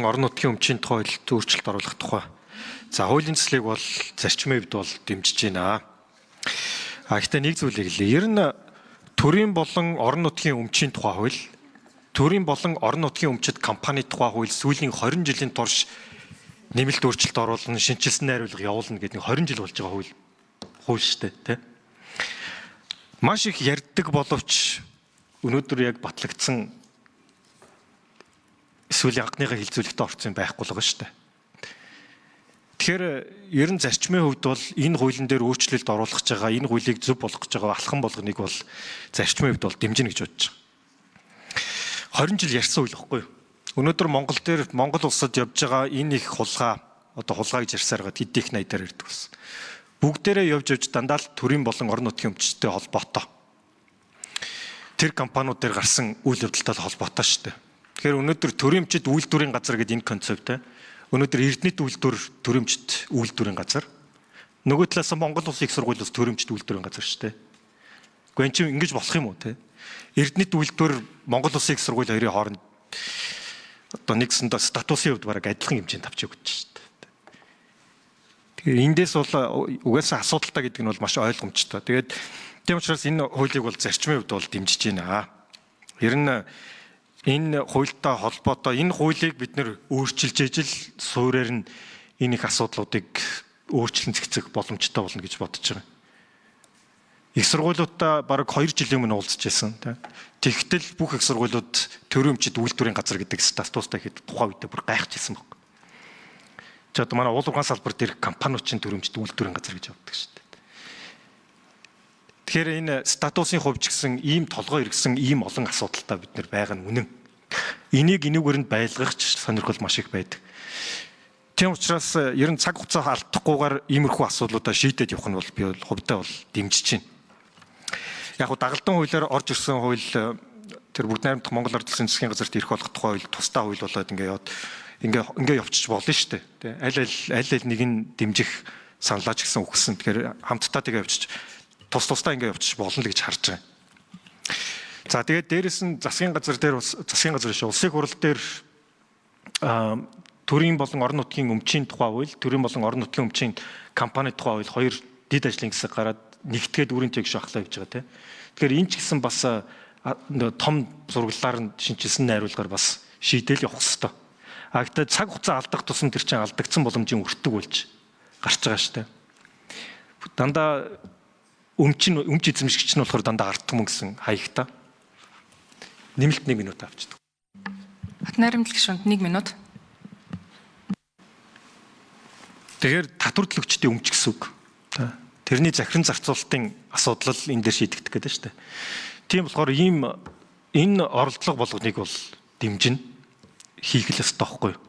Орон нутгийн өмчийн тухай өөрчлөлт оруулах тухай. За хуулийн төслийг бол зарчмын хувьд бол дэмжиж байна. Гэхдээ нэг зүйлийг хэлье. Ер нь төрийн болон орон нутгийн өмчийн тухай хууль, төрийн болон орон нутгийн өмчит компани тухай хууль сүүлийн 20 жилийн турш нэмэлт өөрчлөлт оруулна, шинжилсэн найруулга явуулна гэдэг 20 жил болж байгаа хууль шүү дээ, тэ. Маш их ярьдаг боловч өнөөдөр яг батлагдсан эсвэл анхныхаа хилцүүлэгт орсон байхгүй л байгаа шүү дээ. Тэгэхээр ер нь зарчмын хувьд бол энэ хуулийн дээр өөрчлөлт оруулах гэж байгаа, энэ хуулийг зөв болгох гэж байгаа алхам болгоныг бол зарчмын хувьд бол дэмжинэ гэж бодож байгаа. 20 жил ярьсан үйл байхгүй юу? Өнөөдөр Монгол улсад явж байгаа энэ их хулгай, одоо хулгай гэж ярьсаар байгаа хэд их найдаар ирдэг болсон. Бүгдээрээ явж дандаа л төрийн болон орон нутгийн өмчтэй холбоотой. Тэр компаниуд дээр гарсан үйл явдалтай холбоотой шүү дээ. Тэгэхээр өнөөдөр төрийн өмчит үйлдвэрийн газар гэдэг энэ концепт өнөөдөр Эрдэнэт үйлдвэр төрийн өмчит үйлдвэрийн газар. Нөгөө талаас Монгол Улсын их сургууль бас төрийн өмчит үйлдвэрийн газар шүү дээ. Гэхдээ энэ чинь ингэж болох юм уу те? Эрдэнэт үйлдвэр Монгол Улсын их сургууль хоёрын хооронд одоо нэгсэнд статусын хувьд бараг адилхан хэмжээнд авч явж шүү дээ. Тэгэхээр эндээс бол угаасаа асуудалтай гэдэг нь бол маш ойлгомжтой. Тэгээд тийм учраас энэ хуулийг бол зарчмын хувьд бол дэмжиж байна. Ер нь энэ хуультай холбоотой энэ хуулийг бид нэр өөрчилж ижил суурьаар нь энэ их асуудлуудыг өөрчлөн зэгцэх боломжтой болно гэж бодож байгаа. Их сургуулиудаа бараг 2 жилийн өмнө уулзж байсан. Тэгтэл бүх их сургуулиуд төрийн өмчит үйлдвэрийн газар гэдэг статустай хэд тухайн үедээ бүр гайхажсэн баг. За одоо манай уулуургаан салбар дээр компаниуд чинь төрийн өмчит үйлдвэрийн газар гэж явдаг шүү дээ. Тэгэхээр энэ статусын хувьд ч гэсэн ийм толгой иргсэн ийм олон асуудалтай бид нар байгаа нь үнэн. Энийг энүүгээр нь байлгахч сонирхол маш их байдаг. Тийм учраас ер нь цаг хугацаа алдахгүйгээр иймэрхүү асуудлуудаа шийдээд явах нь бол би бол хувьдаа бол дэмжиж байна. Яг дагалдан хуулиар орж ирсэн хууль тэр бүгд найрамдах Монгол Ард улсын засгийн газарт ирэх болох тухай хууль тусдаа хууль болоод ингээ явчих болно шүү дээ. Аль нэг нь дэмжих саналаач гэсэн үгсэн. Тэгэхээр хамтдаа тэгээ явчих тусдаа ингээ явчих болно л гэж харж байгаа. За тэгээд дээрэс нь засгийн газар биш улсын хурал дээр төрийн болон орон нутгийн өмчийн тухай хууль, төрийн болон орон нутгийн өмчийн компани тухай хууль хоёр дэд ажлын хэсэг гараад нэгтгээд үүрэнтэй гэж ахлаа явж байгаа тийм. Тэгэхээр энэ ч гэсэн бас том зураглалаар нь шинжилсэн найруулгаар бас шийдэл явах хэрэгтэй. Гэхдээ цаг хугацаа алдах тусам тэр чинь алдагдсан боломжийн өртөг болж гарч байгаа шүү дээ. Дандаа өмч эзэмшигч нь болохоор дандаа ард түмэн гэсэн хаягтай. Нэмэлт 1 минут авчдаг. Хат найрамдал гишүүнд 1 минут. Тэгэхээр татвар төлөгчдийн өмч гэсэн үг. Тэрний захиран зарцуулалтын асуудал энэ дээр шийдэгдэх гэдэг шүү дээ. Тийм болохоор энэ оролдлого болгоныг бол дэмжинэ. Хийх л ёстой байхгүй юу?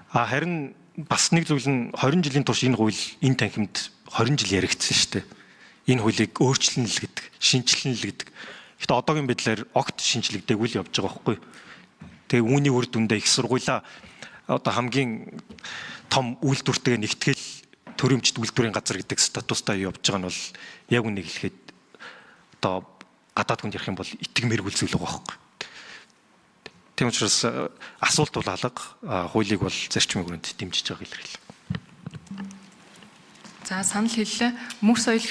Харин бас нэг зүйл нь 20 жилийн турш энэ хууль энэ танхимд 20 жил яригдсан шүү дээ. Энэ хуулийг өөрчлөн л гэдэг, шинжилнэ л гэдэг. Гэхдээ одоогийн байдлаар огт шинжлэгдээгүй л явж байгаа байхгүй юу? Тэгээ үүний үр дүндээ их сургуулаа одоо хамгийн том үйлдвэртэйгээ нэгтгэл төрийн өмчит үйлдвэрийн газар гэдэг статустай явж байгаа нь бол яг үнийг хэлэхэд одоо гадаад хүнд ярих юм бол итгэмээргүй зүйл байгаа байхгүй. Тийм учраас асуулт бол алга, хуулийг бол зарчмын хүрээнд дэмжиж байгааг илэрхийлээ. За санал хэллээ. Мөр соёл